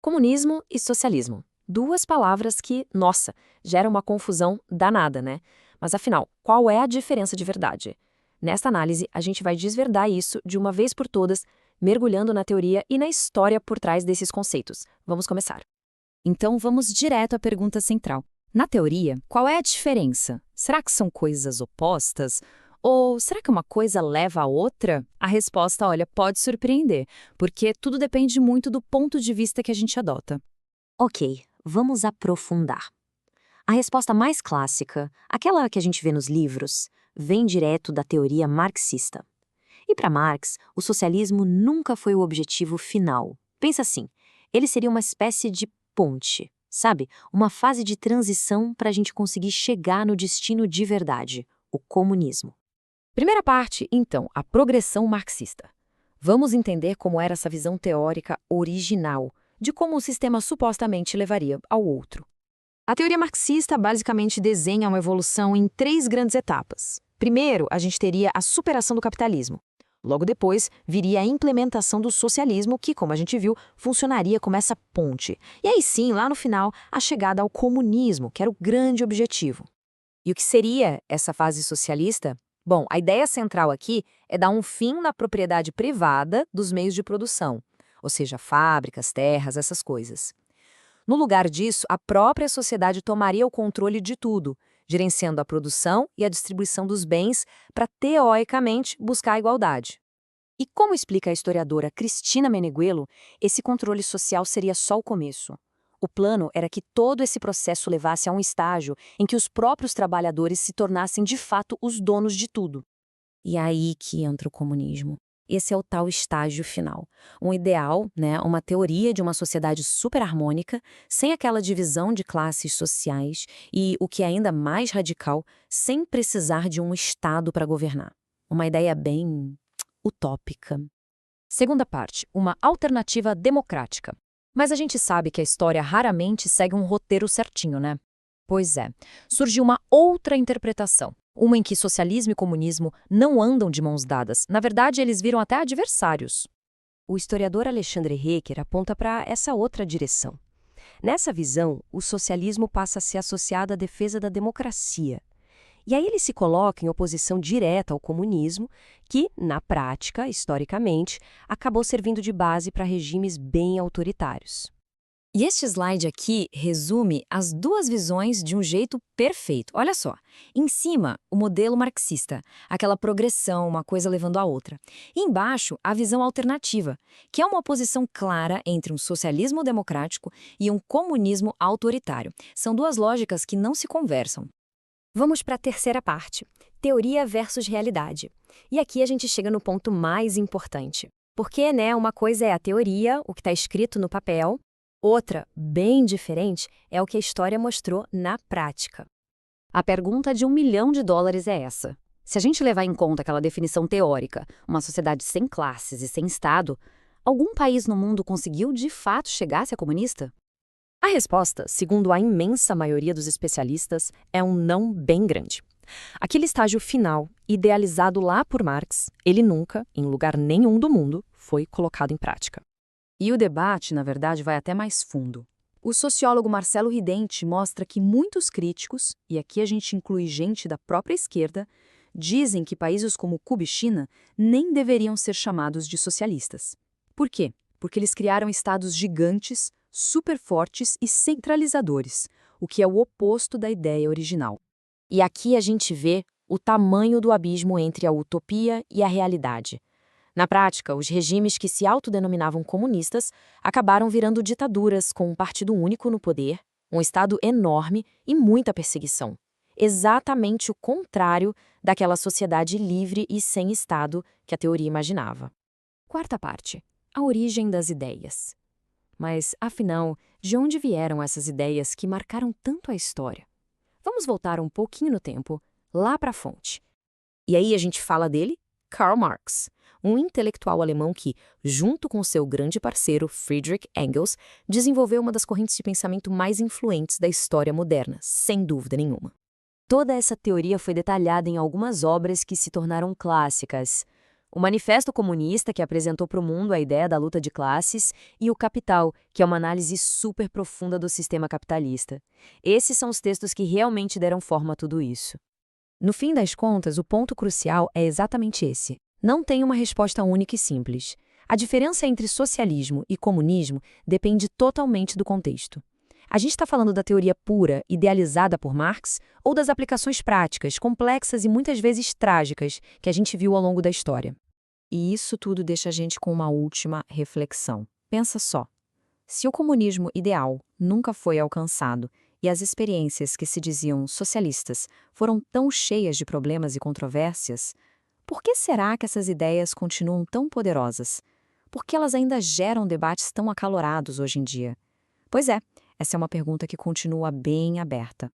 Comunismo e socialismo. Duas palavras que, nossa, geram uma confusão danada, né? Mas afinal, qual é a diferença de verdade? Nesta análise, a gente vai desverdar isso de uma vez por todas, mergulhando na teoria e na história por trás desses conceitos. Vamos começar. Então vamos direto à pergunta central. Na teoria, qual é a diferença? Será que são coisas opostas? Ou será que uma coisa leva a outra? A resposta, olha, pode surpreender, porque tudo depende muito do ponto de vista que a gente adota. Ok, vamos aprofundar. A resposta mais clássica, aquela que a gente vê nos livros, vem direto da teoria marxista. E para Marx, o socialismo nunca foi o objetivo final. Pensa assim, ele seria uma espécie de ponte, sabe? Uma fase de transição para a gente conseguir chegar no destino de verdade, o comunismo. Primeira parte, então, a progressão marxista. Vamos entender como era essa visão teórica original, de como o sistema supostamente levaria ao outro. A teoria marxista basicamente desenha uma evolução em três grandes etapas. Primeiro, a gente teria a superação do capitalismo. Logo depois, viria a implementação do socialismo, que, como a gente viu, funcionaria como essa ponte. E aí sim, lá no final, a chegada ao comunismo, que era o grande objetivo. E o que seria essa fase socialista? Bom, a ideia central aqui é dar um fim na propriedade privada dos meios de produção, ou seja, fábricas, terras, essas coisas. No lugar disso, a própria sociedade tomaria o controle de tudo, gerenciando a produção e a distribuição dos bens para, teoricamente, buscar a igualdade. E como explica a historiadora Cristina Meneghello, esse controle social seria só o começo. O plano era que todo esse processo levasse a um estágio em que os próprios trabalhadores se tornassem de fato os donos de tudo. E é aí que entra o comunismo. Esse é o tal estágio final. Um ideal, né, uma teoria de uma sociedade super harmônica, sem aquela divisão de classes sociais e, o que é ainda mais radical, sem precisar de um Estado para governar. Uma ideia bem utópica. Segunda parte, uma alternativa democrática. Mas a gente sabe que a história raramente segue um roteiro certinho, né? Pois é, surgiu uma outra interpretação. Uma em que socialismo e comunismo não andam de mãos dadas. Na verdade, eles viram até adversários. O historiador Alexandre Hecker aponta para essa outra direção. Nessa visão, o socialismo passa a ser associado à defesa da democracia. E aí ele se coloca em oposição direta ao comunismo, que, na prática, historicamente, acabou servindo de base para regimes bem autoritários. E este slide aqui resume as duas visões de um jeito perfeito. Olha só, em cima, o modelo marxista, aquela progressão, uma coisa levando a outra. E embaixo, a visão alternativa, que é uma oposição clara entre um socialismo democrático e um comunismo autoritário. São duas lógicas que não se conversam. Vamos para a terceira parte, teoria versus realidade. E aqui a gente chega no ponto mais importante. Porque, né, uma coisa é a teoria, o que está escrito no papel, outra, bem diferente, é o que a história mostrou na prática. A pergunta de $1 milhão é essa. Se a gente levar em conta aquela definição teórica, uma sociedade sem classes e sem Estado, algum país no mundo conseguiu de fato chegar a ser comunista? A resposta, segundo a imensa maioria dos especialistas, é um não bem grande. Aquele estágio final, idealizado lá por Marx, ele nunca, em lugar nenhum do mundo, foi colocado em prática. E o debate, na verdade, vai até mais fundo. O sociólogo Marcelo Ridente mostra que muitos críticos, e aqui a gente inclui gente da própria esquerda, dizem que países como Cuba e China nem deveriam ser chamados de socialistas. Por quê? Porque eles criaram estados gigantes, super fortes e centralizadores, o que é o oposto da ideia original. E aqui a gente vê o tamanho do abismo entre a utopia e a realidade. Na prática, os regimes que se autodenominavam comunistas acabaram virando ditaduras com um partido único no poder, um Estado enorme e muita perseguição. Exatamente o contrário daquela sociedade livre e sem Estado que a teoria imaginava. Quarta parte, a origem das ideias. Mas, afinal, de onde vieram essas ideias que marcaram tanto a história? Vamos voltar um pouquinho no tempo, lá para a fonte. E aí a gente fala dele, Karl Marx, um intelectual alemão que, junto com seu grande parceiro Friedrich Engels, desenvolveu uma das correntes de pensamento mais influentes da história moderna, sem dúvida nenhuma. Toda essa teoria foi detalhada em algumas obras que se tornaram clássicas, O Manifesto Comunista, que apresentou para o mundo a ideia da luta de classes, e o Capital, que é uma análise super profunda do sistema capitalista. Esses são os textos que realmente deram forma a tudo isso. No fim das contas, o ponto crucial é exatamente esse. Não tem uma resposta única e simples. A diferença entre socialismo e comunismo depende totalmente do contexto. A gente está falando da teoria pura, idealizada por Marx, ou das aplicações práticas, complexas e muitas vezes trágicas, que a gente viu ao longo da história. E isso tudo deixa a gente com uma última reflexão. Pensa só. Se o comunismo ideal nunca foi alcançado e as experiências que se diziam socialistas foram tão cheias de problemas e controvérsias, por que será que essas ideias continuam tão poderosas? Por que elas ainda geram debates tão acalorados hoje em dia? Pois é, essa é uma pergunta que continua bem aberta.